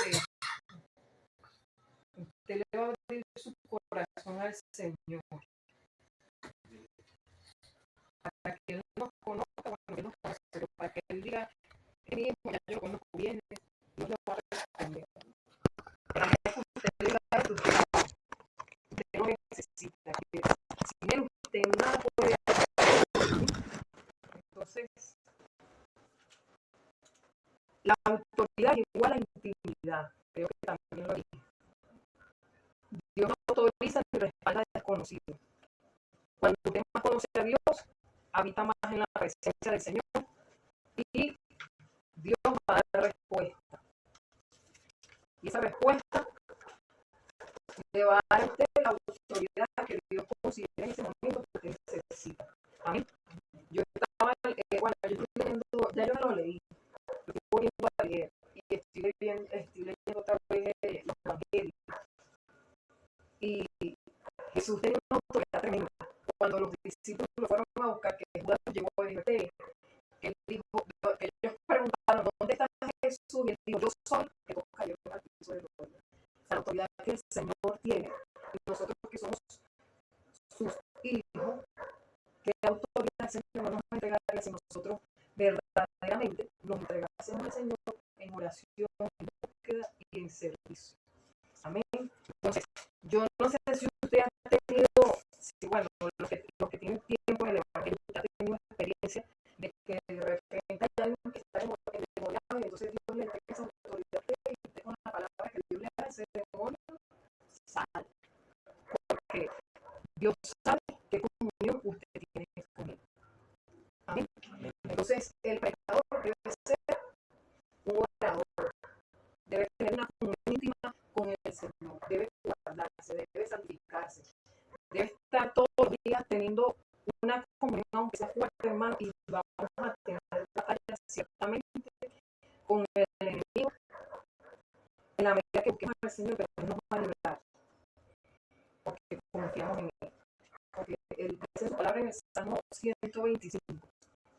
de usted le va a abrir su corazón al Señor para que Él nos conozca, bueno, Él nos conoce, pero para que Él diga, mismo, ya yo lo conozco bien, Dios lo va a responder. Para que usted le diga a usted no necesita, que sin Él usted nada puede hacer. Entonces, la autoridad es igual a intimidad, creo que también lo dije. Dios no autoriza ni respalda al desconocido. Cuando usted más conoce a Dios, habita más en la presencia del Señor y Dios va a dar respuesta. Y esa respuesta le va a dar a usted la autoridad que Dios considera en ese momento que usted necesita. Amén. Yo estaba, bueno, yo estoy leyendo, ya yo lo leí, yo estoy volviendo a leer y estoy leyendo otra vez los evangelios. Y Jesús tenía una autoridad tremenda. Cuando los discípulos lo fueron a buscar, que Judas llegó y dijo, que él dijo, que ellos preguntaron, ¿dónde está Jesús? Y él dijo, yo soy, que todos cayeron al piso de gloria. La autoridad que el Señor tiene, y nosotros que somos sus hijos, ¿qué autoridad el Señor nos entregaría si nosotros verdaderamente nos entregásemos al Señor en oración, en búsqueda y en servicio? Amén. Entonces, yo no sé si usted ha tenido, bueno, los que tienen tiempo en el Evangelio, usted ha tenido experiencia de que de repente hay alguien que está endemoniado y entonces Dios le entrega esa autoridad y usted con la palabra que Dios le hace, ese demonio sale. Porque Dios sabe qué comunión usted tiene con Él. Amén. Entonces, el predicador debe ser un orador, debe tener una comunión íntima con el Señor, debe guardarse, debe santificarse, debe estar todos los días teniendo una comunión, aunque sea fuerte, hermano, y vamos a tener batallas ciertamente con el enemigo en la medida que busquemos al Señor, pero no nos va a librar porque confiamos en Él. Porque Él dice su palabra en el Salmo 125,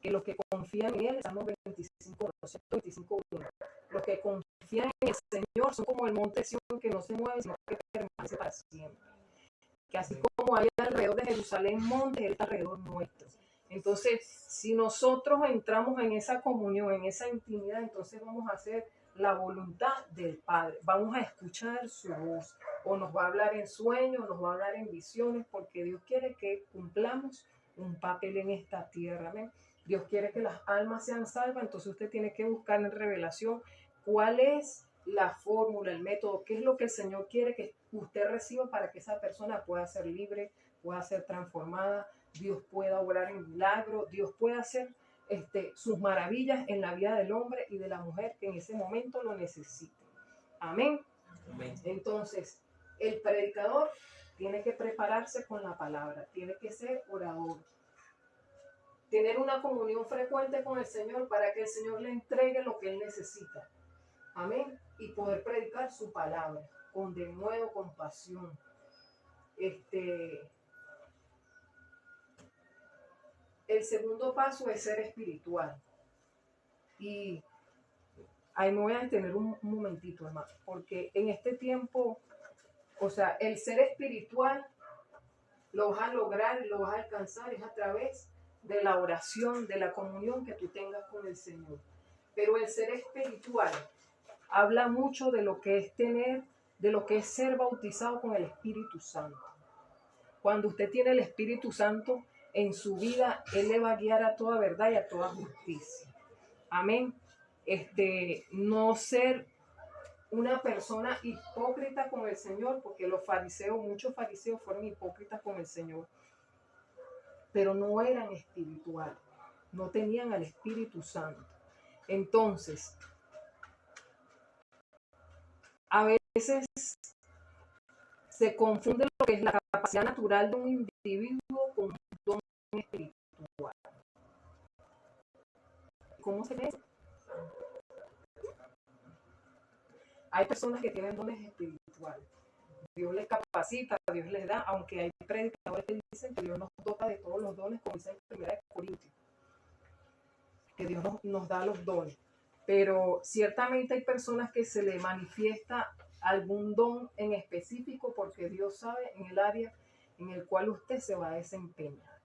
que los que confían en Él, el Salmo 25, 125:1, los que confían en el Señor son como el monte Sión que no se mueve, sino que permanece para siempre. Que así como hay alrededor de Jerusalén montes, Él está alrededor nuestro. Entonces, si nosotros entramos en esa comunión, en esa intimidad, entonces vamos a hacer la voluntad del Padre. Vamos a escuchar su voz, o nos va a hablar en sueños, nos va a hablar en visiones, porque Dios quiere que cumplamos un papel en esta tierra. ¿Ven? Dios quiere que las almas sean salvas, entonces usted tiene que buscar en revelación cuál es la fórmula, el método, qué es lo que el Señor quiere que usted reciba para que esa persona pueda ser libre, pueda ser transformada, Dios pueda obrar en milagro, Dios pueda hacer sus maravillas en la vida del hombre y de la mujer que en ese momento lo necesite. Amén. Amén. Entonces, el predicador tiene que prepararse con la palabra, tiene que ser orador, tener una comunión frecuente con el Señor para que el Señor le entregue lo que él necesita. Amén. Y poder predicar su palabra con denuedo, con pasión. El segundo paso es ser espiritual. Y ahí me voy a detener un momentito, hermano, porque en este tiempo, o sea, el ser espiritual lo vas a lograr, lo vas a alcanzar es a través de la oración, de la comunión que tú tengas con el Señor. Pero el ser espiritual habla mucho de lo que es tener, de lo que es ser bautizado con el Espíritu Santo. Cuando usted tiene el Espíritu Santo en su vida, Él le va a guiar a toda verdad y a toda justicia. Amén. No ser una persona hipócrita con el Señor, porque muchos fariseos fueron hipócritas con el Señor, pero no eran espirituales, no tenían al Espíritu Santo. Entonces, a veces se confunde lo que es la capacidad natural de un individuo con un don espiritual. ¿Cómo se ve? Hay personas que tienen dones espirituales. Dios les capacita, Dios les da, aunque hay predicadores que dicen que Dios nos dota de todos los dones, como dice en 1 Corintios, que Dios nos da los dones. pero ciertamente hay personas que se le manifiesta algún don en específico porque Dios sabe en el área en el cual usted se va a desempeñar.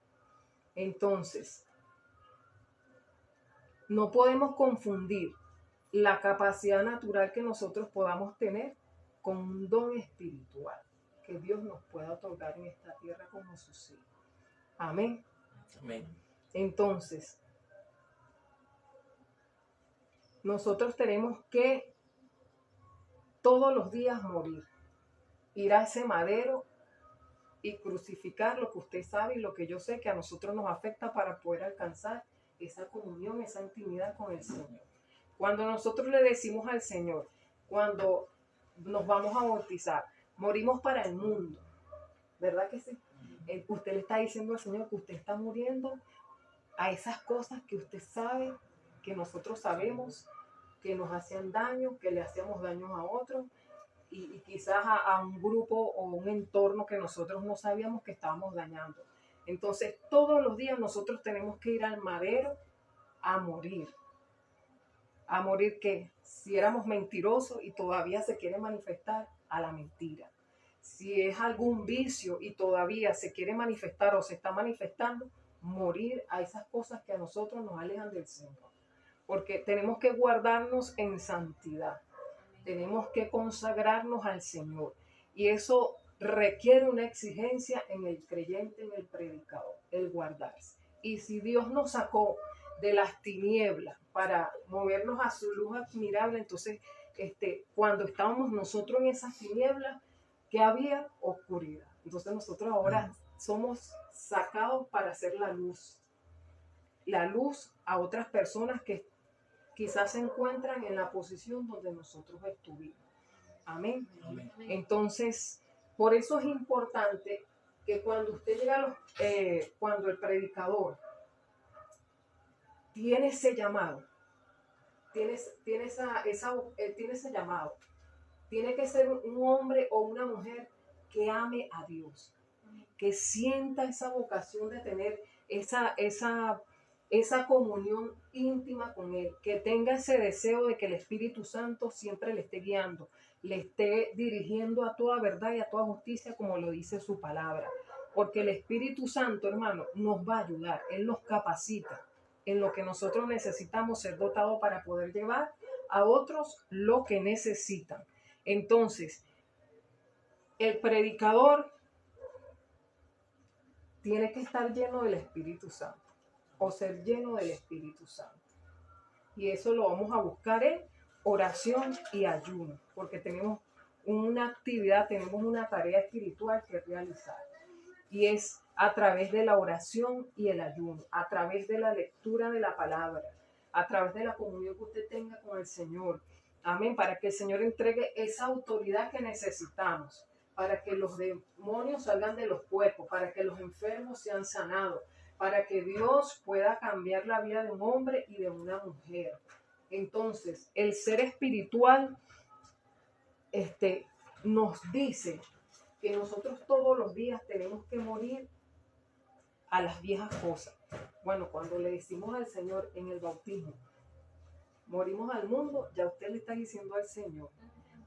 Entonces, no podemos confundir la capacidad natural que nosotros podamos tener con un don espiritual que Dios nos pueda otorgar en esta tierra como sus hijos. Amén. Amén. Entonces, nosotros tenemos que todos los días morir, ir a ese madero y crucificar lo que usted sabe y lo que yo sé que a nosotros nos afecta para poder alcanzar esa comunión, esa intimidad con el Señor. Cuando nosotros le decimos al Señor, cuando nos vamos a bautizar, morimos para el mundo, ¿verdad que sí? Usted le está diciendo al Señor que usted está muriendo a esas cosas que usted sabe, que nosotros sabemos, que nos hacían daño, que le hacíamos daño a otros, y quizás a un grupo o un entorno que nosotros no sabíamos que estábamos dañando. Entonces, todos los días nosotros tenemos que ir al madero a morir. ¿A morir qué? Si éramos mentirosos y todavía se quiere manifestar, a la mentira. Si es algún vicio y todavía se quiere manifestar o se está manifestando, morir a esas cosas que a nosotros nos alejan del Señor. Porque tenemos que guardarnos en santidad. Tenemos que consagrarnos al Señor. Y eso requiere una exigencia en el creyente, en el predicador, el guardarse. Y si Dios nos sacó de las tinieblas para movernos a su luz admirable, entonces cuando estábamos nosotros en esas tinieblas, ¿qué había? Oscuridad. Entonces nosotros ahora somos sacados para hacer la luz a otras personas que quizás se encuentran en la posición donde nosotros estuvimos. Amén. Amén. Entonces, por eso es importante que cuando usted llega cuando el predicador tiene ese llamado, tiene ese llamado, tiene que ser un hombre o una mujer que ame a Dios, que sienta esa vocación de tener esa comunión íntima con Él, que tenga ese deseo de que el Espíritu Santo siempre le esté guiando, le esté dirigiendo a toda verdad y a toda justicia, como lo dice su palabra. Porque el Espíritu Santo, hermano, nos va a ayudar, Él nos capacita en lo que nosotros necesitamos ser dotados para poder llevar a otros lo que necesitan. Entonces, el predicador tiene que estar lleno del Espíritu Santo o ser lleno del Espíritu Santo. Y eso lo vamos a buscar en oración y ayuno, porque tenemos una actividad, tenemos una tarea espiritual que realizar. Y es a través de la oración y el ayuno, a través de la lectura de la palabra, a través de la comunión que usted tenga con el Señor. Amén, para que el Señor entregue esa autoridad que necesitamos, para que los demonios salgan de los cuerpos, para que los enfermos sean sanados, para que Dios pueda cambiar la vida de un hombre y de una mujer. Entonces, el ser espiritual nos dice que nosotros todos los días tenemos que morir a las viejas cosas. Bueno, cuando le decimos al Señor en el bautismo, morimos al mundo, ya usted le está diciendo al Señor.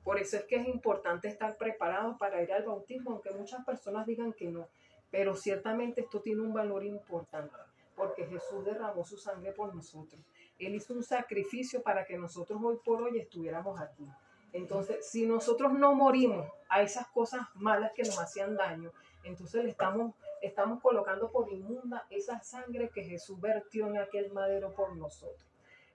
Por eso es que es importante estar preparado para ir al bautismo, aunque muchas personas digan que no. Pero ciertamente esto tiene un valor importante, porque Jesús derramó su sangre por nosotros. Él hizo un sacrificio para que nosotros hoy por hoy estuviéramos aquí. Entonces, si nosotros no morimos a esas cosas malas que nos hacían daño, entonces le estamos colocando por inmunda esa sangre que Jesús vertió en aquel madero por nosotros.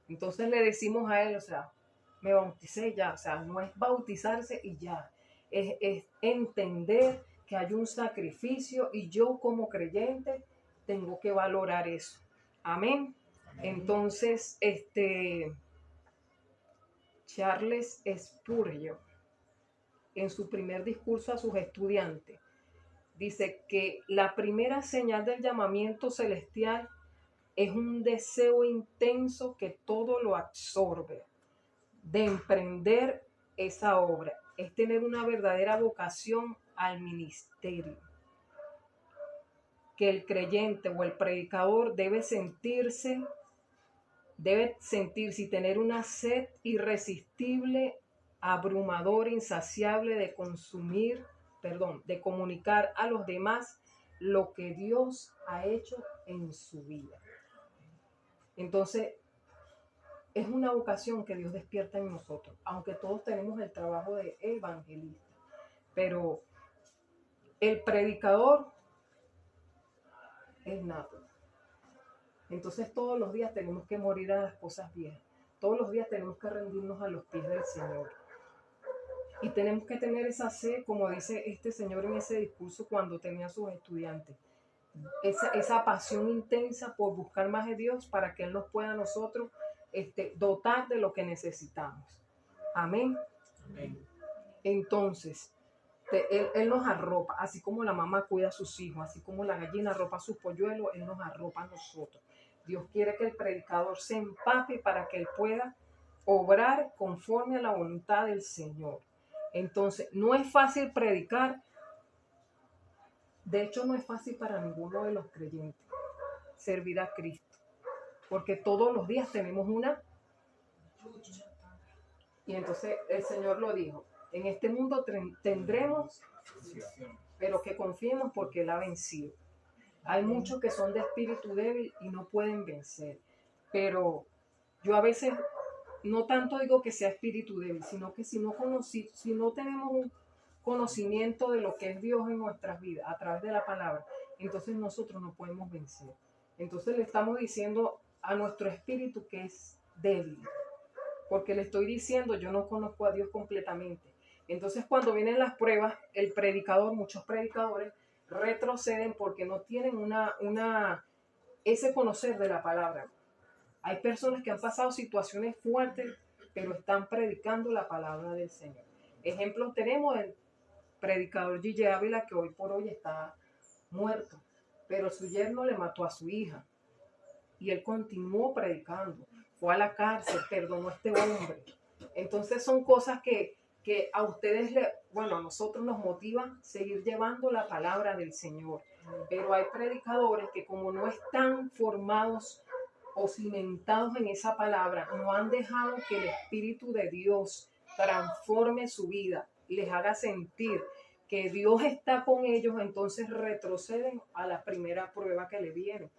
Entonces le decimos a él, o sea, me bauticé ya, o sea, no es bautizarse y ya, es entender que hay un sacrificio y yo como creyente tengo que valorar eso. Amén. Entonces, Charles Spurgeon, en su primer discurso a sus estudiantes, dice que la primera señal del llamamiento celestial es un deseo intenso que todo lo absorbe, de emprender esa obra, es tener una verdadera vocación al ministerio, que el creyente o el predicador debe sentirse Debe sentirse y tener una sed irresistible, abrumadora, insaciable de de comunicar a los demás lo que Dios ha hecho en su vida. Entonces, es una vocación que Dios despierta en nosotros, aunque todos tenemos el trabajo de evangelista, pero el predicador es nato. Entonces todos los días tenemos que morir a las cosas viejas. Todos los días tenemos que rendirnos a los pies del Señor. Y tenemos que tener esa sed, como dice este señor en ese discurso cuando tenía a sus estudiantes. Esa pasión intensa por buscar más de Dios para que Él nos pueda a nosotros dotar de lo que necesitamos. Amén. Amén. Entonces, él nos arropa, así como la mamá cuida a sus hijos, así como la gallina arropa a sus polluelos, Él nos arropa a nosotros. Dios quiere que el predicador se empape para que Él pueda obrar conforme a la voluntad del Señor. Entonces, no es fácil predicar. De hecho, no es fácil para ninguno de los creyentes servir a Cristo, porque todos los días tenemos una lucha. Y entonces el Señor lo dijo, en este mundo tendremos, pero que confiemos porque Él ha vencido. Hay muchos que son de espíritu débil y no pueden vencer, pero yo a veces no tanto digo que sea espíritu débil, sino que si no tenemos un conocimiento de lo que es Dios en nuestras vidas a través de la palabra, entonces nosotros no podemos vencer. Entonces le estamos diciendo a nuestro espíritu que es débil, porque le estoy diciendo, yo no conozco a Dios completamente. Entonces cuando vienen las pruebas, muchos predicadores retroceden porque no tienen ese conocer de la palabra. Hay personas que han pasado situaciones fuertes, pero están predicando la palabra del Señor. Ejemplos tenemos el predicador Gille Ávila, que hoy por hoy está muerto, pero su yerno le mató a su hija y él continuó predicando. Fue a la cárcel, perdonó a este hombre. Entonces son cosas que a ustedes, a nosotros nos motivan seguir llevando la palabra del Señor. Pero hay predicadores que como no están formados o cimentados en esa palabra, no han dejado que el Espíritu de Dios transforme su vida, les haga sentir que Dios está con ellos, entonces retroceden a la primera prueba que le viene.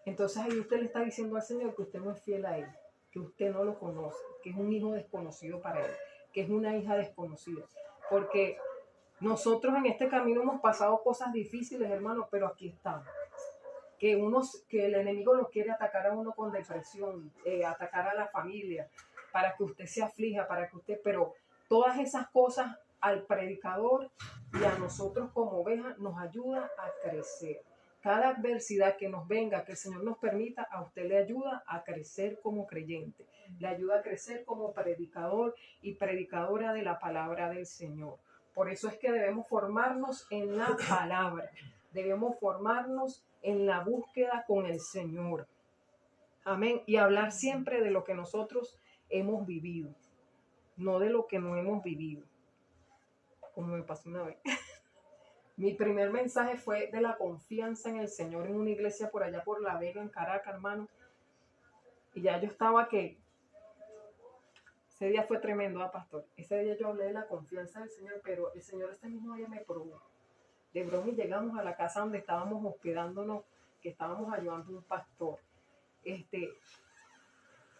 Entonces ahí usted le está diciendo al Señor que usted no es fiel a Él, que usted no lo conoce, que es un hijo desconocido para Él, que es una hija desconocida. Porque nosotros en este camino hemos pasado cosas difíciles, hermanos, pero aquí estamos. Que el enemigo lo quiere atacar a uno con depresión, atacar a la familia, para que usted se aflija, pero todas esas cosas al predicador y a nosotros como ovejas nos ayuda a crecer. Cada adversidad que nos venga, que el Señor nos permita, a usted le ayuda a crecer como creyente, le ayuda a crecer como predicador y predicadora de la palabra del Señor. Por eso es que debemos formarnos en la palabra, debemos formarnos en la búsqueda con el Señor. Amén. Y hablar siempre de lo que nosotros hemos vivido, no de lo que no hemos vivido. Como me pasó una vez. Mi primer mensaje fue de la confianza en el Señor en una iglesia por allá por La Vega, en Caracas, hermano. Y ya yo estaba que... Ese día fue tremendo, pastor. Ese día yo hablé de la confianza del Señor, pero el Señor ese mismo día me probó. De broma, y llegamos a la casa donde estábamos hospedándonos, que estábamos ayudando a un pastor.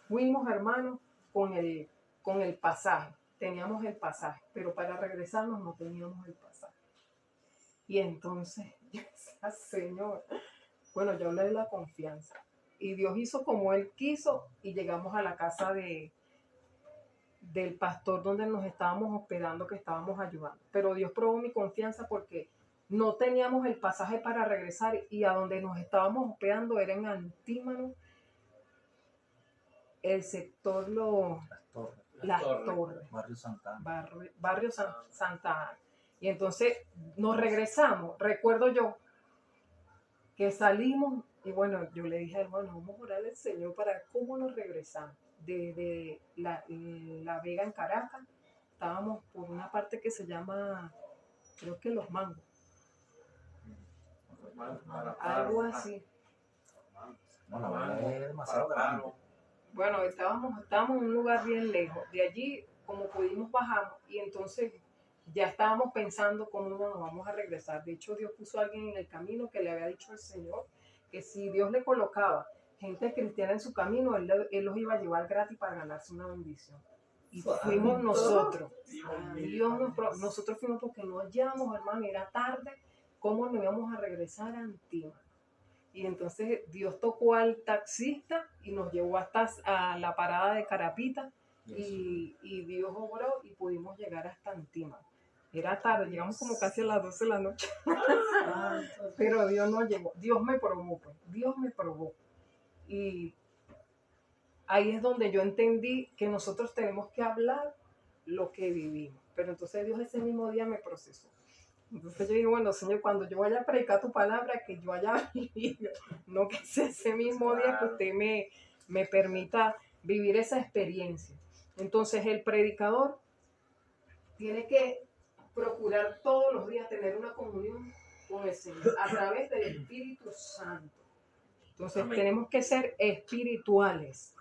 Fuimos, hermano, con el pasaje. Teníamos el pasaje, pero para regresarnos no teníamos el pasaje. Y entonces, yo decía, Señor, bueno, yo hablé de la confianza. Y Dios hizo como Él quiso y llegamos a la casa del pastor donde nos estábamos hospedando, que estábamos ayudando. Pero Dios probó mi confianza porque no teníamos el pasaje para regresar y a donde nos estábamos hospedando era en Antímano, el sector Las Torres. Barrio Santa Ana. Barrio Santa Ana. Y entonces nos regresamos. Recuerdo yo que salimos y bueno, yo le dije, hermano, vamos a orar al Señor para cómo nos regresamos. De la Vega en Caracas, estábamos por una parte que se llama, creo que Los Mangos. Algo así. No, la verdad es demasiado grande. Bueno, estábamos en un lugar bien lejos. De allí, como pudimos, bajamos y entonces ya estábamos pensando cómo nos vamos a regresar. De hecho, Dios puso a alguien en el camino que le había dicho al Señor que si Dios le colocaba gente cristiana en su camino, él los iba a llevar gratis para ganarse una bendición. Y fuimos nosotros. Nosotros fuimos porque no hallábamos, hermano, era tarde. ¿Cómo nos íbamos a regresar a Antigua? Y entonces Dios tocó al taxista y nos llevó hasta a la parada de Carapita y Dios obró y pudimos llegar hasta Antima. Era tarde, llegamos como casi a las 12 de la noche. Pero Dios no llegó. Dios me probó, pues. Dios me probó. Y ahí es donde yo entendí que nosotros tenemos que hablar lo que vivimos. Pero entonces Dios ese mismo día me procesó. Entonces yo digo, bueno, Señor, cuando yo vaya a predicar tu palabra, que yo haya vivido, no que sea ese mismo día que usted me permita vivir esa experiencia. Entonces el predicador tiene que procurar todos los días tener una comunión con el Señor a través del Espíritu Santo. Entonces tenemos que ser espirituales,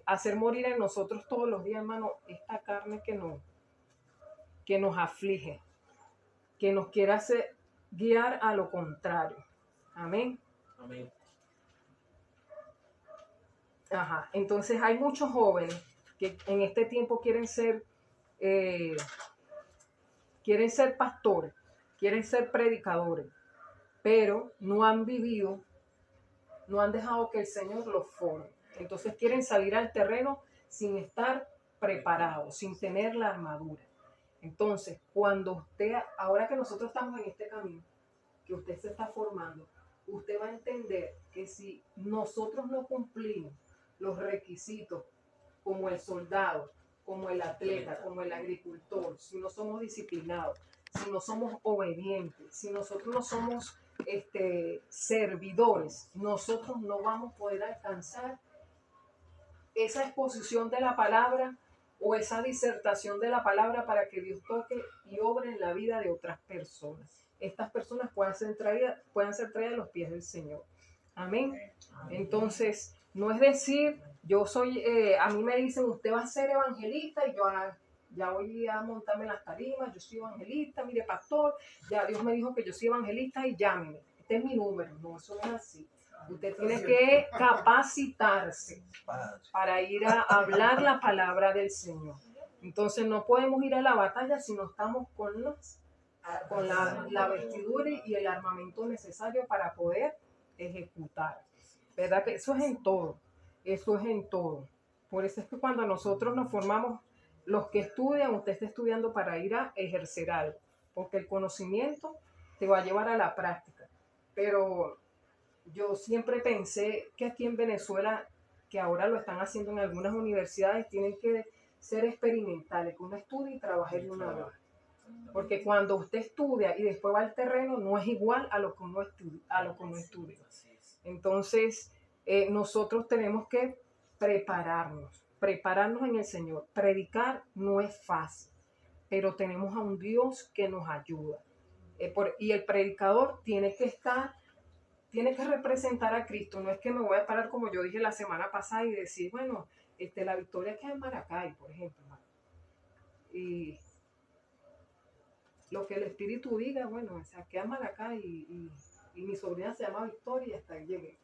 hacer morir en nosotros todos los días, hermano, esta carne que nos aflige, que nos quiera hacer guiar a lo contrario. Amén. Amén. Ajá. Entonces hay muchos jóvenes que en este tiempo quieren ser pastores, quieren ser predicadores, pero no han vivido, no han dejado que el Señor los forme. Entonces quieren salir al terreno sin estar preparados, sin tener la armadura. Entonces, ahora que nosotros estamos en este camino, que usted se está formando, usted va a entender que si nosotros no cumplimos los requisitos como el soldado, como el atleta, como el agricultor, si no somos disciplinados, si no somos obedientes, si nosotros no somos servidores, nosotros no vamos a poder alcanzar esa exposición de la palabra o esa disertación de la palabra para que Dios toque y obre en la vida de otras personas. Estas personas puedan ser traídas a los pies del Señor. Amén. Entonces, no es decir, a mí me dicen, usted va a ser evangelista y yo ya voy a montarme en las tarimas, yo soy evangelista, mire pastor, ya Dios me dijo que yo soy evangelista y llámeme. Este es mi número. No, eso no es así. Usted tiene que capacitarse para ir a hablar la palabra del Señor. Entonces no podemos ir a la batalla si no estamos con la vestidura y el armamento necesario para poder ejecutar. ¿Verdad? Que eso es en todo. Eso es en todo. Por eso es que cuando nosotros nos formamos, los que estudian, usted está estudiando para ir a ejercer algo. Porque el conocimiento te va a llevar a la práctica. Pero yo siempre pensé que aquí en Venezuela, que ahora lo están haciendo en algunas universidades, tienen que ser experimentales, que uno estudie y trabaje de una vez. Porque cuando usted estudia y después va al terreno, no es igual a lo que uno estudia. Entonces, nosotros tenemos que prepararnos en el Señor. Predicar no es fácil, pero tenemos a un Dios que nos ayuda. Y el predicador tiene que representar a Cristo. No es que me voy a parar como yo dije la semana pasada y decir, bueno, la victoria queda en Maracay, por ejemplo. Y lo que el Espíritu diga, bueno, o sea, queda en Maracay y mi sobrina se llama Victoria y hasta ahí llegué.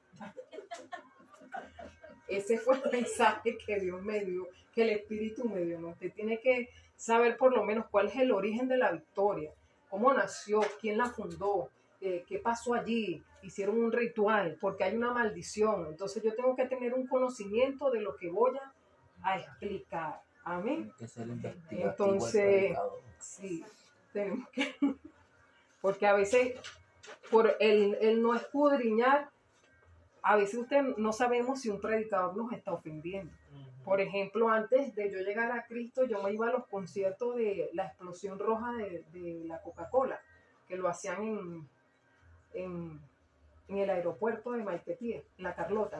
Ese fue el mensaje que Dios me dio, que el Espíritu me dio, ¿no? Usted tiene que saber por lo menos cuál es el origen de la victoria, cómo nació, quién la fundó, qué pasó allí, hicieron un ritual, porque hay una maldición. Entonces yo tengo que tener un conocimiento de lo que voy a explicar. Amén. Tiene que ser investigativo. Entonces, sí, tenemos que, porque a veces por el no escudriñar, a veces no sabemos si un predicador nos está ofendiendo. Por ejemplo, antes de yo llegar a Cristo, yo me iba a los conciertos de la explosión roja de la Coca-Cola, que lo hacían en el aeropuerto de Maiquetía, en la Carlota.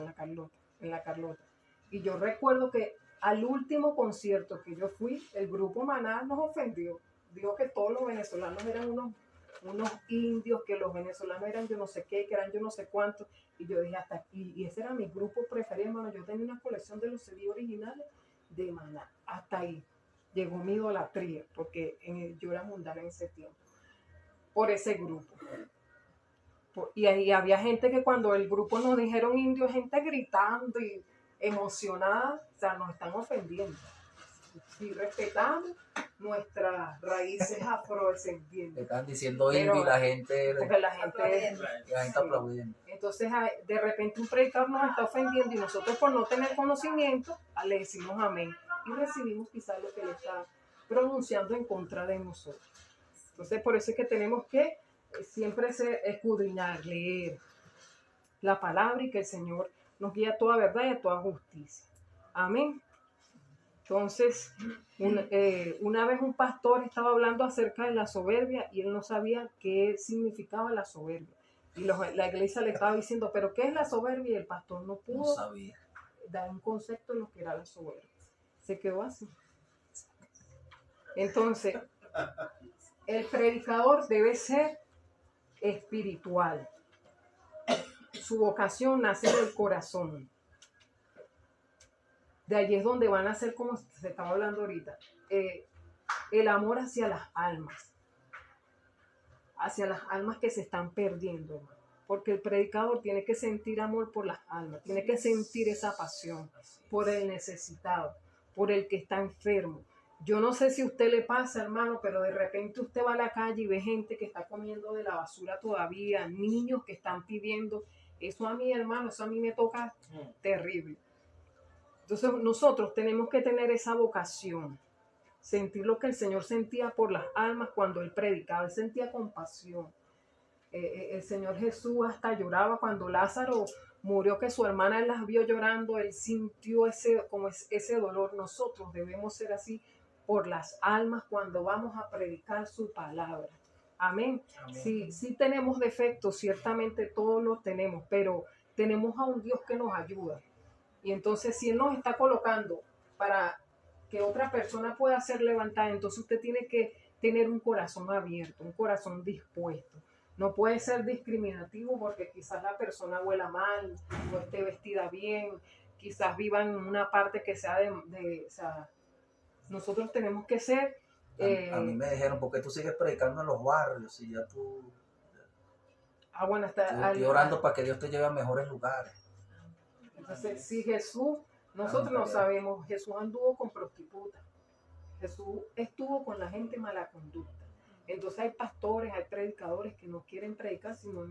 Y yo recuerdo que al último concierto que yo fui, el grupo Maná nos ofendió. Dijo que todos los venezolanos eran unos unos indios, que los venezolanos eran yo no sé qué, que eran yo no sé cuántos, y yo dije hasta aquí, y ese era mi grupo preferido, hermano. Yo tenía una colección de los CD originales de Maná, hasta ahí llegó mi idolatría, porque yo era mundana en ese tiempo, por ese grupo. Y ahí había gente que cuando el grupo nos dijeron indio, gente gritando y emocionada, o sea, nos están ofendiendo. Si respetamos nuestras raíces afrodescendientes. Están diciendo indio y la gente Porque la gente sí. aplaudiendo. Entonces, de repente un predicador nos está ofendiendo y nosotros por no tener conocimiento le decimos amén y recibimos quizás lo que él está pronunciando en contra de nosotros. Entonces, por eso es que tenemos que siempre escudriñar, leer la palabra y que el Señor nos guíe a toda verdad y a toda justicia. Amén. Entonces, una vez un pastor estaba hablando acerca de la soberbia y él no sabía qué significaba la soberbia. Y la iglesia le estaba diciendo, ¿pero qué es la soberbia? Y el pastor no pudo dar un concepto de lo que era la soberbia. Se quedó así. Entonces, el predicador debe ser espiritual. Su vocación nace del corazón. De allí es donde van a ser, como se estaba hablando ahorita, el amor hacia las almas que se están perdiendo, hermano. Porque el predicador tiene que sentir amor por las almas, tiene que sentir esa pasión por el necesitado, por el que está enfermo. Yo no sé si a usted le pasa, hermano, pero de repente usted va a la calle y ve gente que está comiendo de la basura todavía, niños que están pidiendo. Eso a mí, hermano, eso a mí me toca terrible. Entonces nosotros tenemos que tener esa vocación, sentir lo que el Señor sentía por las almas cuando Él predicaba. Él sentía compasión. El Señor Jesús hasta lloraba cuando Lázaro murió, que su hermana él las vio llorando. Él sintió ese dolor. Nosotros debemos ser así por las almas cuando vamos a predicar su palabra. Amén. Sí tenemos defectos, ciertamente todos los tenemos, pero tenemos a un Dios que nos ayuda. Y entonces, si Él nos está colocando para que otra persona pueda ser levantada, entonces usted tiene que tener un corazón abierto, un corazón dispuesto. No puede ser discriminativo porque quizás la persona huela mal, no esté vestida bien, quizás viva en una parte que sea o sea, nosotros tenemos que ser... a mí me dijeron, ¿por qué tú sigues predicando en los barrios? Y ya tú... bueno, estoy orando para que Dios te lleve a mejores lugares. Entonces, si Jesús, nosotros no sabemos, Jesús anduvo con prostitutas, Jesús estuvo con la gente mala conducta. Entonces hay pastores, hay predicadores que no quieren predicar, sino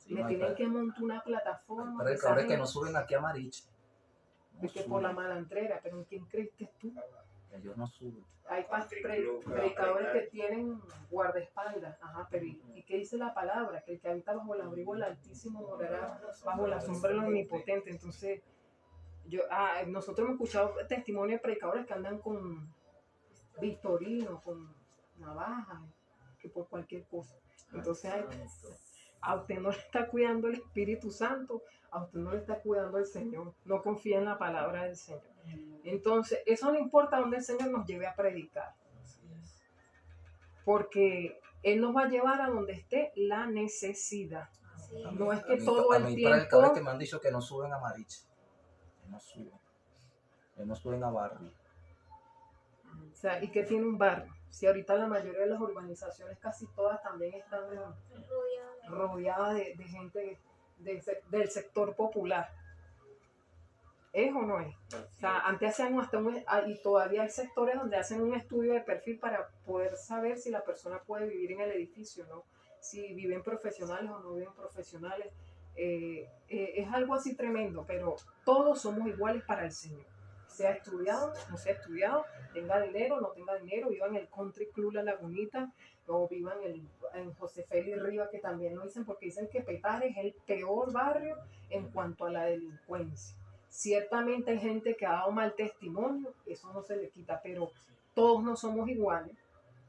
tienen que montar una plataforma. Hay predicadores que no suben aquí a Mariche. Que por la malandrera, pero ¿en quién crees que tú? Ellos no suben. Hay predicadores que tienen guardaespaldas. Ajá, pero ¿y qué dice la palabra? Que el que habita bajo el abrigo del Altísimo morará bajo la sombra del Omnipotente. Entonces, nosotros hemos escuchado testimonios de predicadores que andan con victorinos, con navajas, que por cualquier cosa. Entonces, a usted no le está cuidando el Espíritu Santo, a usted no le está cuidando el Señor. No confía en la palabra del Señor. Entonces, eso no importa dónde el Señor nos lleve a predicar. Porque Él nos va a llevar a donde esté la necesidad. Sí. No es que todo el tiempo... predicadores que me han dicho que no suben a Mariche. Que no suben a barrio. O sea, ¿y qué tiene un barrio? Si ahorita la mayoría de las urbanizaciones, casi todas también están rodeadas de gente del sector popular. ¿Es o no es? O sea, antes hacían y todavía hay sectores donde hacen un estudio de perfil para poder saber si la persona puede vivir en el edificio, ¿no? Si viven profesionales o no viven profesionales. Es algo así tremendo, pero todos somos iguales para el Señor. Sea estudiado, no sea estudiado, tenga dinero, no tenga dinero, viva en el Country Club La Lagunita, o viva en José Félix Rivas, que también lo dicen, porque dicen que Petare es el peor barrio en cuanto a la delincuencia. Ciertamente hay gente que ha dado mal testimonio, eso no se le quita, pero todos no somos iguales,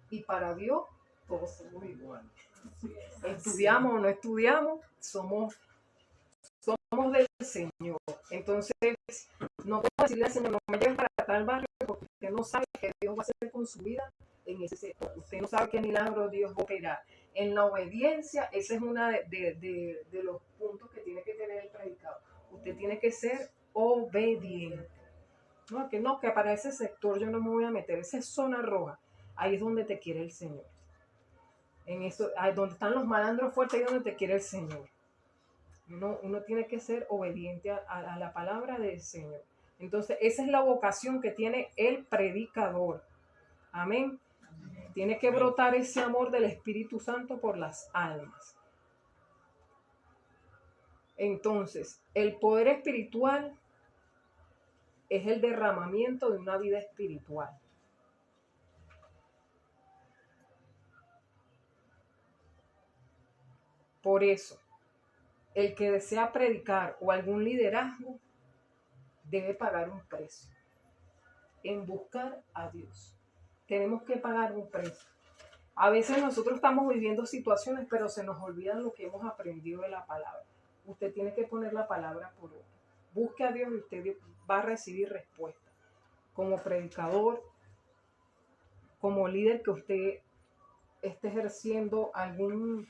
y para Dios todos somos iguales. Estudiamos o no estudiamos, somos del Señor. Entonces, no puedo decirle al Señor, no me lleves para tal barrio, porque usted no sabe qué Dios va a hacer con su vida en ese sector. Usted no sabe qué milagro Dios va a operar. En la obediencia, ese es uno de los puntos que tiene que tener el predicador. Usted tiene que ser obediente. No, que para ese sector yo no me voy a meter, esa es zona roja. Ahí es donde te quiere el Señor. En eso, ahí donde están los malandros fuertes, ahí es donde te quiere el Señor. Uno tiene que ser obediente a la palabra del Señor. Entonces, esa es la vocación que tiene el predicador. Amén. Tiene que brotar ese amor del Espíritu Santo por las almas. Entonces, el poder espiritual es el derramamiento de una vida espiritual. Por eso, el que desea predicar o algún liderazgo debe pagar un precio en buscar a Dios. Tenemos que pagar un precio. A veces nosotros estamos viviendo situaciones, pero se nos olvida lo que hemos aprendido de la palabra. Usted tiene que poner la palabra por obra. Busque a Dios y usted va a recibir respuesta. Como predicador, como líder que usted esté ejerciendo algún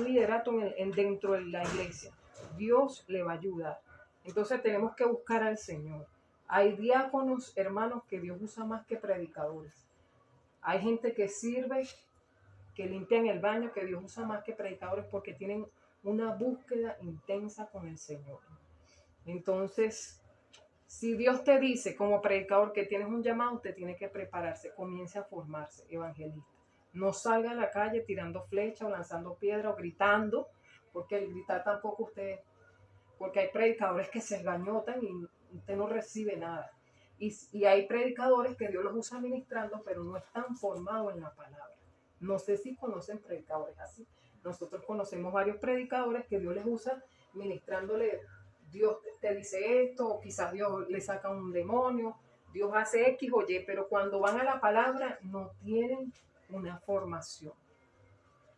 liderato dentro de la iglesia, Dios le va a ayudar. Entonces tenemos que buscar al Señor. Hay diáconos, hermanos, que Dios usa más que predicadores. Hay gente que sirve, que limpian el baño, que Dios usa más que predicadores porque tienen una búsqueda intensa con el Señor. Entonces, si Dios te dice como predicador que tienes un llamado, usted tiene que prepararse, comience a formarse, evangelista. No salga a la calle tirando flecha o lanzando piedra o gritando, porque el gritar tampoco porque hay predicadores que se engañotan y usted no recibe nada. Y hay predicadores que Dios los usa ministrando, pero no están formados en la palabra. No sé si conocen predicadores así. Nosotros conocemos varios predicadores que Dios les usa ministrándole. Dios te dice esto, o quizás Dios le saca un demonio, Dios hace X o Y, pero cuando van a la palabra no tienen una formación.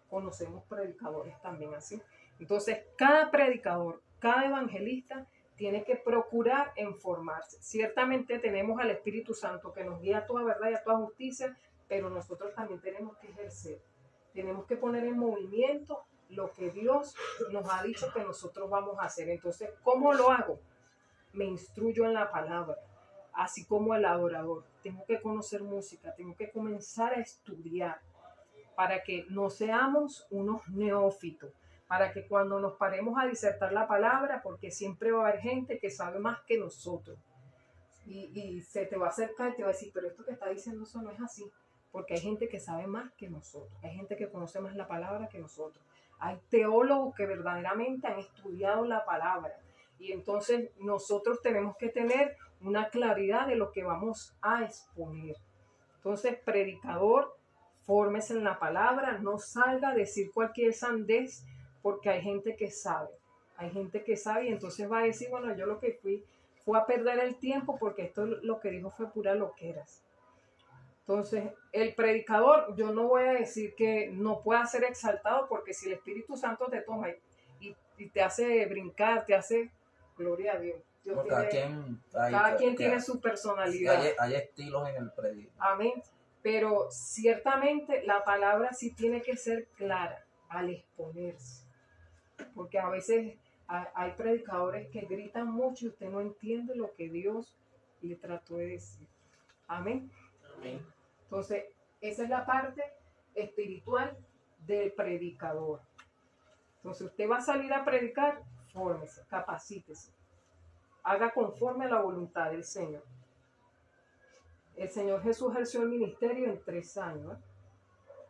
Conocemos predicadores también así. Entonces, cada predicador, cada evangelista tiene que procurar en formarse. Ciertamente tenemos al Espíritu Santo que nos guía a toda verdad y a toda justicia, pero nosotros también tenemos que ejercer. Tenemos que poner en movimiento lo que Dios nos ha dicho que nosotros vamos a hacer. Entonces, ¿cómo lo hago? Me instruyo en la palabra, así como el adorador. Tengo que conocer música, tengo que comenzar a estudiar para que no seamos unos neófitos, para que cuando nos paremos a disertar la palabra, porque siempre va a haber gente que sabe más que nosotros, y se te va a acercar y te va a decir, pero esto que está diciendo eso no es así, porque hay gente que sabe más que nosotros, hay gente que conoce más la palabra que nosotros, hay teólogos que verdaderamente han estudiado la palabra, y entonces nosotros tenemos que tener una claridad de lo que vamos a exponer. Entonces, predicador, fórmese en la palabra, no salga a decir cualquier sandez, porque hay gente que sabe y entonces va a decir, bueno, yo lo que fue a perder el tiempo porque esto lo que dijo fue pura loqueras. Entonces, el predicador, yo no voy a decir que no pueda ser exaltado, porque si el Espíritu Santo te toma y te hace brincar, te hace, gloria a Dios. No, cada quien tiene su personalidad. Hay estilos en el predicador. Amén. Pero ciertamente la palabra sí tiene que ser clara al exponerse. Porque a veces hay predicadores que gritan mucho y usted no entiende lo que Dios le trató de decir. Amén. Amén. Entonces, esa es la parte espiritual del predicador. Entonces, usted va a salir a predicar, fórmese, capacítese. Haga conforme a la voluntad del Señor. El Señor Jesús ejerció el ministerio en 3 años.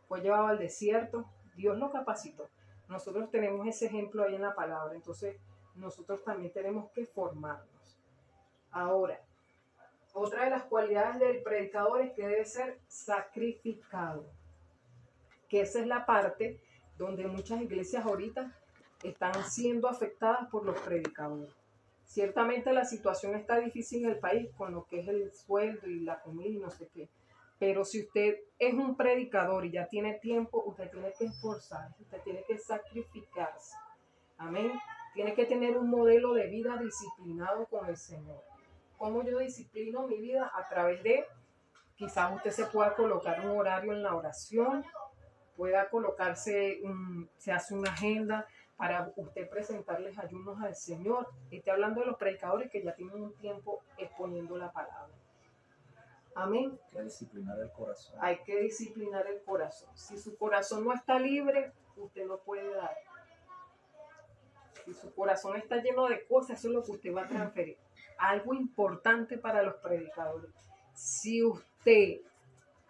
Fue llevado al desierto. Dios lo capacitó. Nosotros tenemos ese ejemplo ahí en la palabra. Entonces, nosotros también tenemos que formarnos. Ahora, otra de las cualidades del predicador es que debe ser sacrificado. Que esa es la parte donde muchas iglesias ahorita están siendo afectadas por los predicadores. Ciertamente la situación está difícil en el país con lo que es el sueldo y la comida y no sé qué. Pero si usted es un predicador y ya tiene tiempo, usted tiene que esforzarse, usted tiene que sacrificarse. Amén. Tiene que tener un modelo de vida disciplinado con el Señor. ¿Cómo yo disciplino mi vida? A través de, quizás usted se pueda colocar un horario en la oración, pueda colocarse, se hace una agenda para usted presentarles ayunos al Señor. Estoy hablando de los predicadores que ya tienen un tiempo exponiendo la palabra. Amén. Hay que disciplinar el corazón. Hay que disciplinar el corazón. Si su corazón no está libre, usted no puede dar. Si su corazón está lleno de cosas, eso es lo que usted va a transferir. Algo importante para los predicadores. Si usted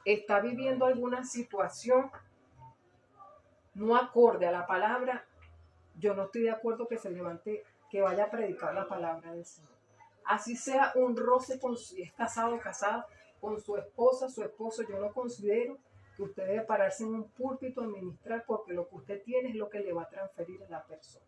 está viviendo alguna situación no acorde a la palabra, yo no estoy de acuerdo que se levante, que vaya a predicar la palabra del Señor. Así sea un roce con si es casado o casada, con su esposa, su esposo, yo no considero que usted debe pararse en un púlpito a ministrar, porque lo que usted tiene es lo que le va a transferir a la persona.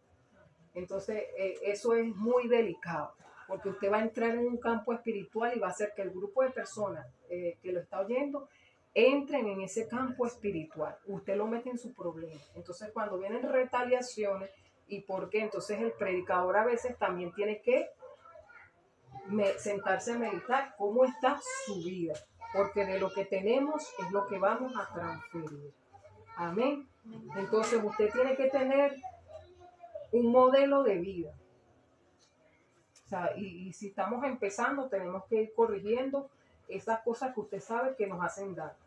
Entonces, eso es muy delicado, porque usted va a entrar en un campo espiritual y va a hacer que el grupo de personas que lo está oyendo entren en ese campo espiritual. Usted lo mete en su problema. Entonces, cuando vienen retaliaciones, ¿y por qué? Entonces, el predicador a veces también tiene que sentarse a meditar cómo está su vida, porque de lo que tenemos es lo que vamos a transferir. Amén. Entonces, usted tiene que tener un modelo de vida. O sea, y si estamos empezando, tenemos que ir corrigiendo esas cosas que usted sabe que nos hacen daño.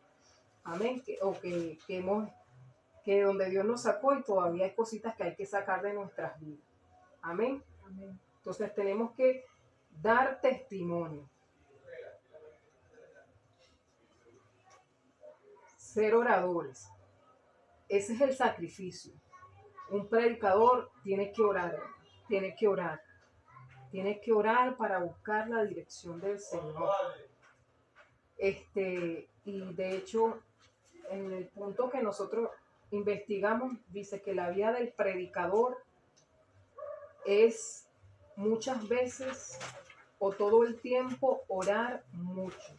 Amén. Que donde Dios nos sacó y todavía hay cositas que hay que sacar de nuestras vidas. Amén. Amén. Entonces tenemos que dar testimonio. Ser oradores. Ese es el sacrificio. Un predicador tiene que orar, tiene que orar. Tiene que orar para buscar la dirección del Señor. Y de hecho, en el punto que nosotros investigamos, dice que la vida del predicador es muchas veces o todo el tiempo orar mucho.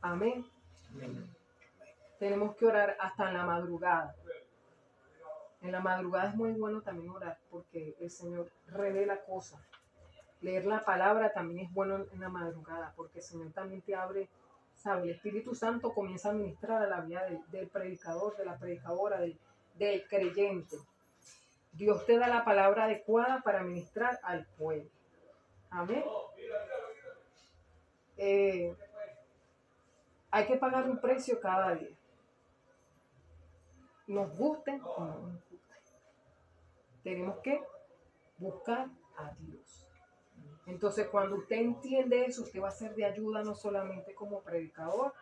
Amén. Tenemos que orar hasta en la madrugada. En la madrugada es muy bueno también orar, porque el Señor revela cosas. Leer la palabra también es bueno en la madrugada, porque el Señor también te abre, ¿sabe? El Espíritu Santo comienza a ministrar a la vida del predicador, de la predicadora, del creyente. Dios te da la palabra adecuada para ministrar al pueblo. Amén. Hay que pagar un precio cada día. Nos guste o no nos guste. Tenemos que buscar a Dios. Entonces, cuando usted entiende eso, usted va a ser de ayuda no solamente como predicador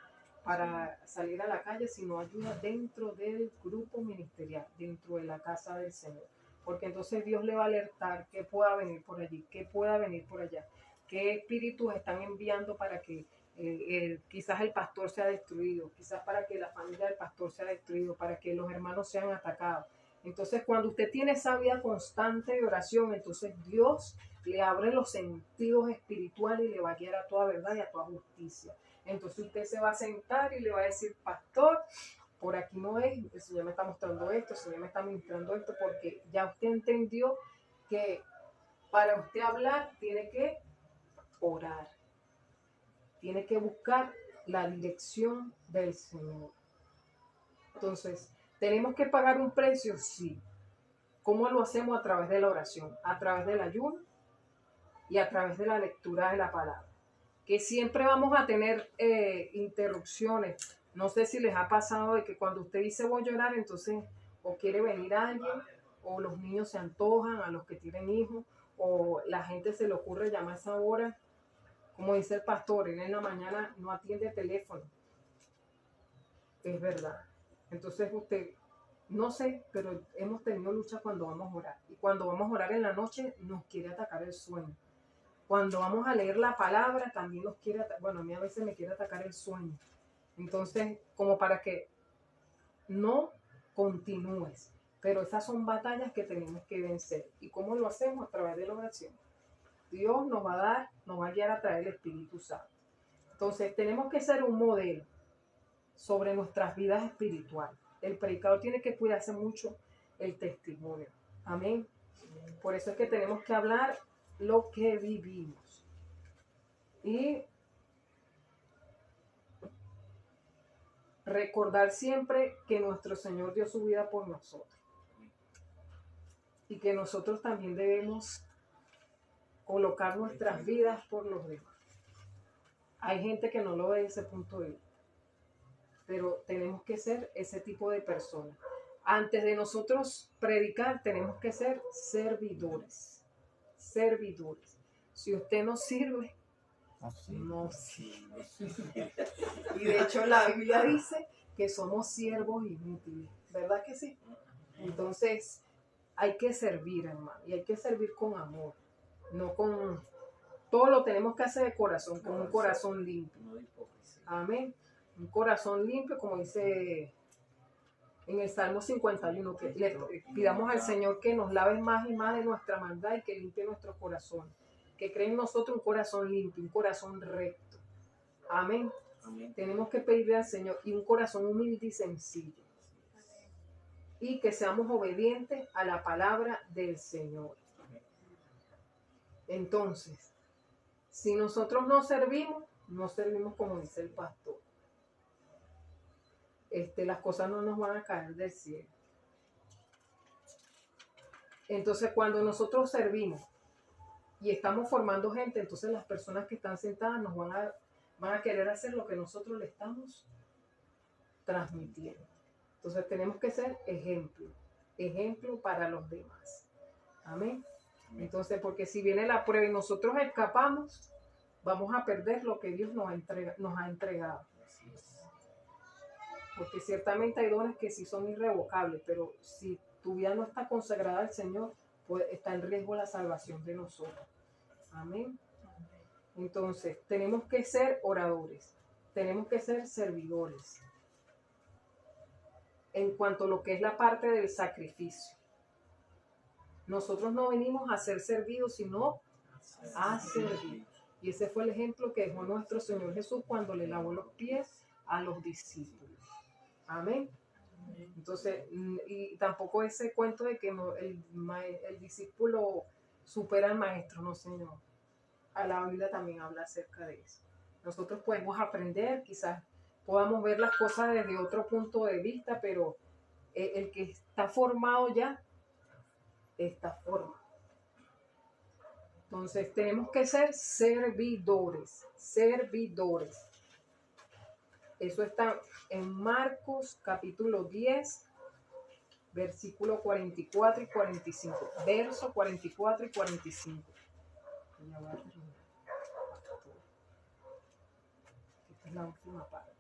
para salir a la calle, sino ayuda dentro del grupo ministerial, dentro de la casa del Señor. Porque entonces Dios le va a alertar qué pueda venir por allí, qué pueda venir por allá, qué espíritus están enviando para que quizás el pastor sea destruido, quizás para que la familia del pastor sea destruido, para que los hermanos sean atacados. Entonces, cuando usted tiene esa vida constante de oración, entonces Dios le abre los sentidos espirituales y le va a guiar a toda verdad y a toda justicia. Entonces usted se va a sentar y le va a decir, pastor, por aquí no es, el Señor me está mostrando esto, el Señor me está ministrando esto, porque ya usted entendió que para usted hablar tiene que orar, tiene que buscar la dirección del Señor. Entonces, ¿tenemos que pagar un precio? Sí. ¿Cómo lo hacemos? A través de la oración, a través del ayuno y a través de la lectura de la palabra. Que siempre vamos a tener interrupciones. No sé si les ha pasado de que cuando usted dice voy a llorar, entonces o quiere venir alguien, o los niños se antojan, a los que tienen hijos, o la gente se le ocurre llamar a esa hora. Como dice el pastor, él en la mañana no atiende teléfono. Es verdad. Entonces usted, no sé, pero hemos tenido lucha cuando vamos a orar. Y cuando vamos a orar en la noche, nos quiere atacar el sueño. Cuando vamos a leer la palabra, también nos quiere atacar. Bueno, a mí a veces me quiere atacar el sueño. Entonces, como para que no continúes. Pero esas son batallas que tenemos que vencer. ¿Y cómo lo hacemos? A través de la oración. Dios nos va a dar, nos va a guiar a través del Espíritu Santo. Entonces, tenemos que ser un modelo sobre nuestras vidas espirituales. El predicador tiene que cuidarse mucho el testimonio. Amén. Por eso es que tenemos que hablar lo que vivimos. Y recordar siempre que nuestro Señor dio su vida por nosotros y que nosotros también debemos colocar nuestras vidas por los demás. Hay gente que no lo ve desde ese punto de vista, pero tenemos que ser ese tipo de personas. Antes de nosotros predicar, tenemos que ser servidores. Servidores. Si usted no sirve, no sirve. Y de hecho la Biblia dice que somos siervos inútiles, ¿verdad que sí? Entonces hay que servir, hermano, y hay que servir con amor, no con... Todo lo tenemos que hacer de corazón, con un corazón limpio. Amén. Un corazón limpio, como dice en el Salmo 51, que le pidamos al Señor que nos lave más y más de nuestra maldad y que limpie nuestro corazón. Que cree en nosotros un corazón limpio, un corazón recto. Amén. Amén. Tenemos que pedirle al Señor y un corazón humilde y sencillo. Y que seamos obedientes a la palabra del Señor. Entonces, si nosotros no servimos como dice el pastor. Las cosas no nos van a caer del cielo. Entonces, cuando nosotros servimos y estamos formando gente, entonces las personas que están sentadas nos van a querer hacer lo que nosotros le estamos transmitiendo. Entonces, tenemos que ser ejemplo para los demás. Amén. Entonces, porque si viene la prueba y nosotros escapamos, vamos a perder lo que Dios nos ha entregado. Porque ciertamente hay dones que sí son irrevocables, pero si tu vida no está consagrada al Señor, pues está en riesgo la salvación de nosotros. Amén. Entonces, tenemos que ser oradores, tenemos que ser servidores. En cuanto a lo que es la parte del sacrificio, nosotros no venimos a ser servidos, sino a servir. Y ese fue el ejemplo que dejó nuestro Señor Jesús cuando le lavó los pies a los discípulos. Amén. Entonces, y tampoco ese cuento de que el discípulo supera al maestro, no, Señor. A la Biblia también habla acerca de eso. Nosotros podemos aprender, quizás podamos ver las cosas desde otro punto de vista, pero el que está formado ya, está formado. Entonces, tenemos que ser servidores. Eso está en Marcos capítulo 10, versículo 44 y 45. Verso 44 y 45. Ya voy a terminar. Esta es la última parte.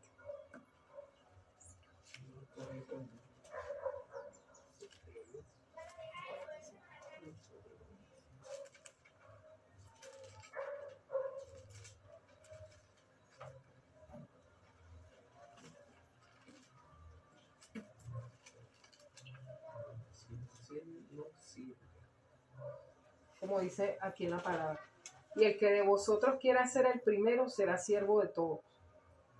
Como dice aquí en la palabra. Y el que de vosotros quiera ser el primero será siervo de todos.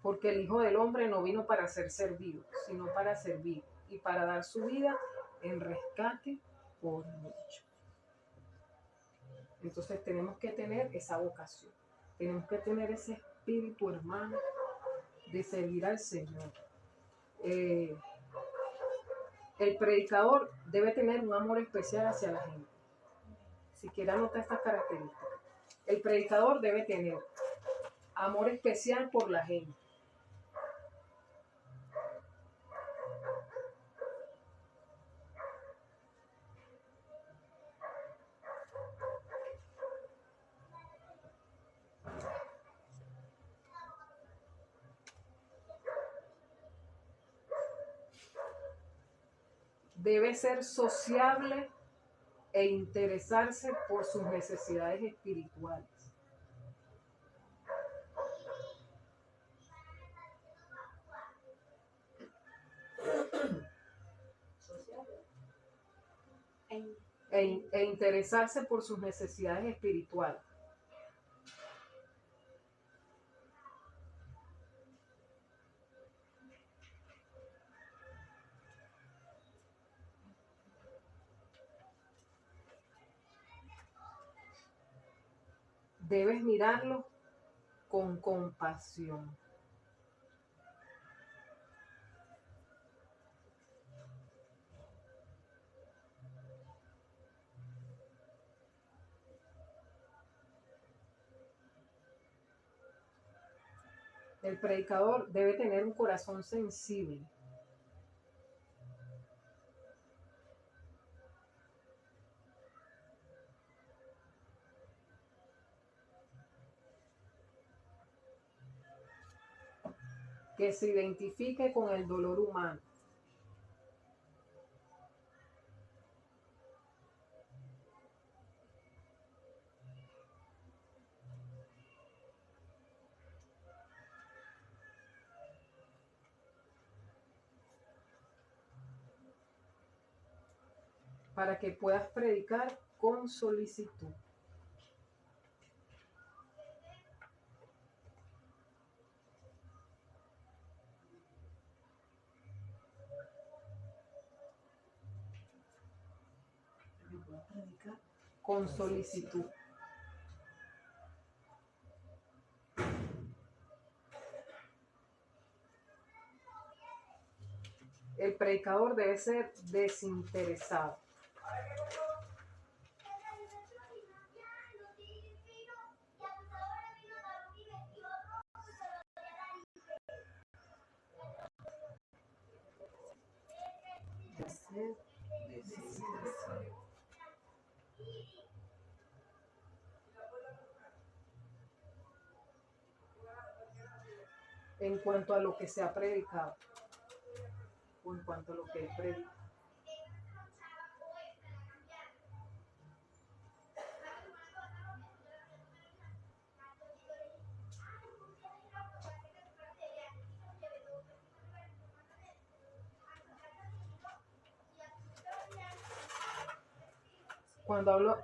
Porque el Hijo del Hombre no vino para ser servido, sino para servir y para dar su vida en rescate por mucho. Entonces tenemos que tener esa vocación. Tenemos que tener ese espíritu, hermano, de servir al Señor. El predicador debe tener un amor especial hacia la gente. Si quiere anotar estas características. El predicador debe tener amor especial por la gente. Debe ser sociable e interesarse por sus necesidades espirituales. E interesarse por sus necesidades espirituales. Debes mirarlo con compasión. El predicador debe tener un corazón sensible. Que se identifique con el dolor humano. Para que puedas predicar con solicitud. Con solicitud. El predicador debe ser desinteresado. En cuanto a lo que se ha predicado, o en cuanto a lo que él predica.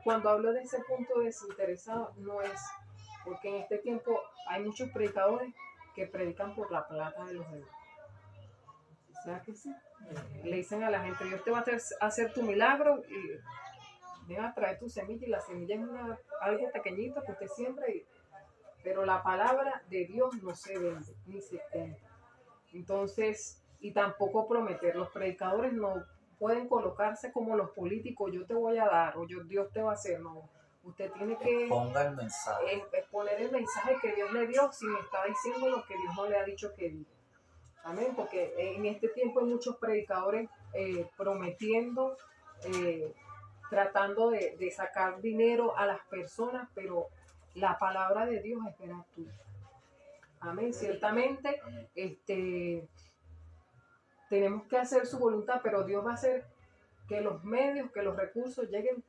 Cuando hablo de ese punto desinteresado, no es porque en este tiempo hay muchos predicadores que predican por la plata de los demás. O sea que sí. Le dicen a la gente, Dios te va a hacer tu milagro y ven a traer tu semilla, y la semilla es algo pequeñito que usted siembra, pero la palabra de Dios no se vende ni se compra. Entonces, y tampoco prometer. Los predicadores no pueden colocarse como los políticos, yo te voy a dar o Dios te va a hacer. No, usted tiene que Ponga el mensaje. exponer el mensaje que Dios le dio, si me está diciendo lo que Dios no le ha dicho que diga. Amén, porque en este tiempo hay muchos predicadores prometiendo, tratando de sacar dinero a las personas, pero la palabra de Dios es veraz tuya. Amén, ciertamente tenemos que hacer su voluntad, pero Dios va a hacer que los medios, que los recursos lleguen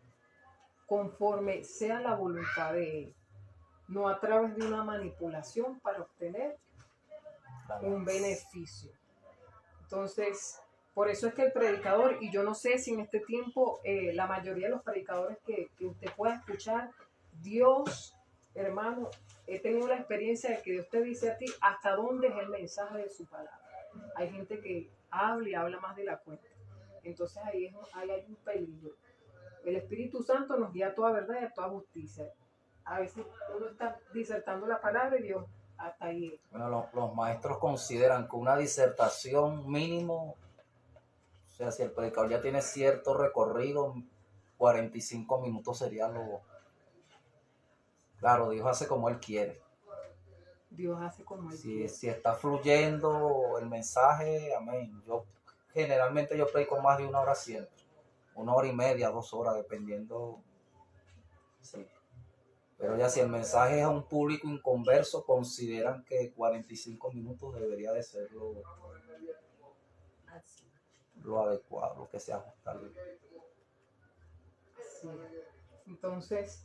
conforme sea la voluntad de Él, no a través de una manipulación para obtener un beneficio. Entonces, por eso es que el predicador, y yo no sé si en este tiempo la mayoría de los predicadores que usted pueda escuchar, Dios, hermano, he tenido la experiencia de que Dios te dice a ti hasta dónde es el mensaje de su palabra. Hay gente que habla y habla más de la cuenta. Entonces ahí hay un peligro. El Espíritu Santo nos guía a toda verdad y a toda justicia. A veces uno está disertando la palabra y Dios hasta ahí. Bueno, los maestros consideran que una disertación mínimo, o sea, si el predicador ya tiene cierto recorrido, 45 minutos sería lo... Claro, Dios hace como Él quiere. Dios hace como Él quiere. Si está fluyendo el mensaje, amén. Generalmente yo predico más de 1 hora siempre. 1 hora y media, 2 horas, dependiendo. Sí. Pero ya si el mensaje es a un público inconverso, consideran que 45 minutos debería de ser lo adecuado, lo que se ajusta. Sí. Entonces,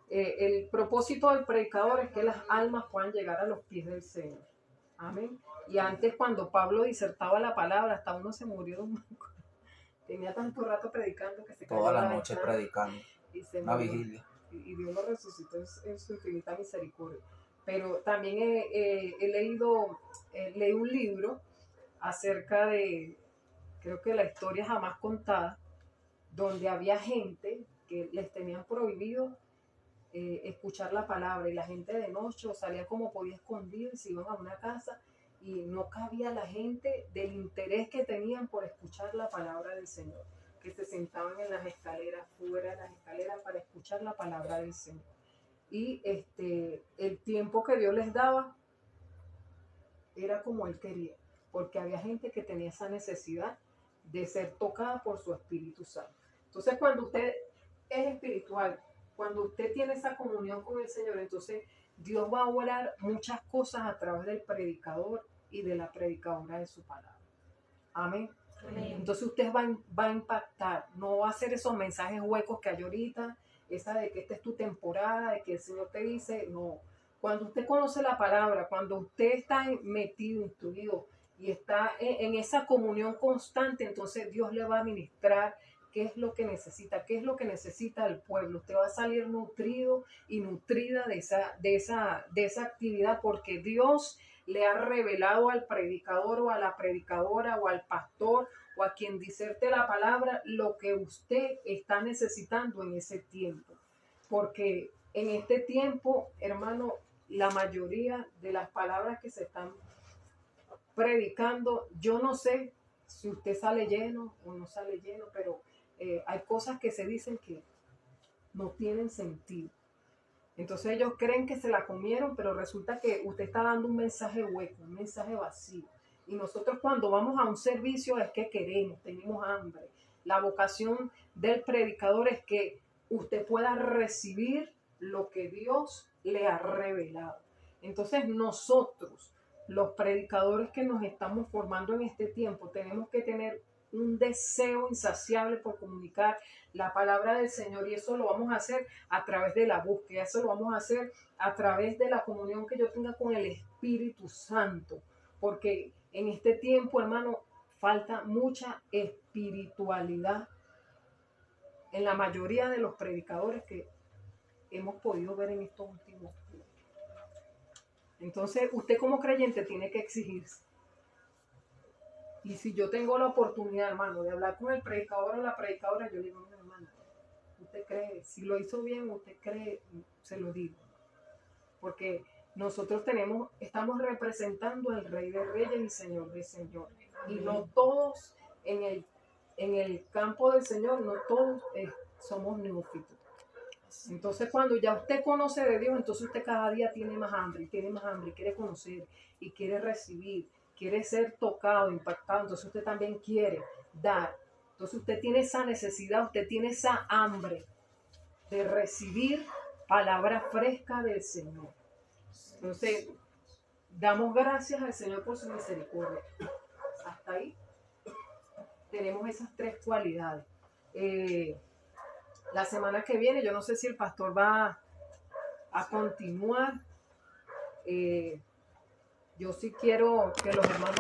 el propósito del predicador es que las almas puedan llegar a los pies del Señor. Amén. Y antes, cuando Pablo disertaba la palabra, hasta uno se murió de un manco. Tenía tanto rato predicando que se cayó Toda la noche predicando. Y se una murió. Vigilia. Y Dios lo resucitó en su infinita misericordia. Pero también leí un libro acerca de, creo que la historia jamás contada, donde había gente que les tenían prohibido escuchar la palabra, y la gente de noche salía como podía escondido y se iban a una casa y no cabía la gente del interés que tenían por escuchar la palabra del Señor, que se sentaban en las escaleras, fuera de las escaleras, para escuchar la palabra del Señor. Y el tiempo que Dios les daba era como Él quería, porque había gente que tenía esa necesidad de ser tocada por su Espíritu Santo. Entonces, cuando usted es espiritual, cuando usted tiene esa comunión con el Señor, entonces Dios va a obrar muchas cosas a través del predicador y de la predicadora de su palabra. Amén. Amén. Entonces usted va a impactar, no va a hacer esos mensajes huecos que hay ahorita, esa de que esta es tu temporada, de que el Señor te dice, no. Cuando usted conoce la palabra, cuando usted está metido, instruido y está en esa comunión constante, entonces Dios le va a ministrar qué es lo que necesita, qué es lo que necesita el pueblo. Usted va a salir nutrido y nutrida de esa actividad, porque Dios le ha revelado al predicador o a la predicadora o al pastor o a quien diserte la palabra lo que usted está necesitando en ese tiempo. Porque en este tiempo, hermano, la mayoría de las palabras que se están predicando, yo no sé si usted sale lleno o no sale lleno, pero hay cosas que se dicen que no tienen sentido. Entonces ellos creen que se la comieron, pero resulta que usted está dando un mensaje hueco, un mensaje vacío. Y nosotros cuando vamos a un servicio es que queremos, tenemos hambre. La vocación del predicador es que usted pueda recibir lo que Dios le ha revelado. Entonces nosotros, los predicadores que nos estamos formando en este tiempo, tenemos que tener un deseo insaciable por comunicar la palabra del Señor, y eso lo vamos a hacer a través de la búsqueda, eso lo vamos a hacer a través de la comunión que yo tenga con el Espíritu Santo, porque en este tiempo, hermano, falta mucha espiritualidad en la mayoría de los predicadores que hemos podido ver en estos últimos tiempos. Entonces, usted como creyente tiene que exigirse. Y si yo tengo la oportunidad, hermano, de hablar con el predicador o la predicadora, yo le digo, hermano, usted cree, si lo hizo bien, usted cree, se lo digo. Porque nosotros estamos representando al Rey de Reyes y Señor de Señores. Y no todos en el campo del Señor, no todos somos neófitos. Entonces, cuando ya usted conoce de Dios, entonces usted cada día tiene más hambre, quiere conocer y quiere recibir, quiere ser tocado, impactado. Entonces usted también quiere dar. Entonces usted tiene esa necesidad, usted tiene esa hambre de recibir palabra fresca del Señor. Entonces, damos gracias al Señor por su misericordia. Hasta ahí tenemos esas tres cualidades. La semana que viene, yo no sé si el pastor va a continuar. Yo sí quiero que los hermanos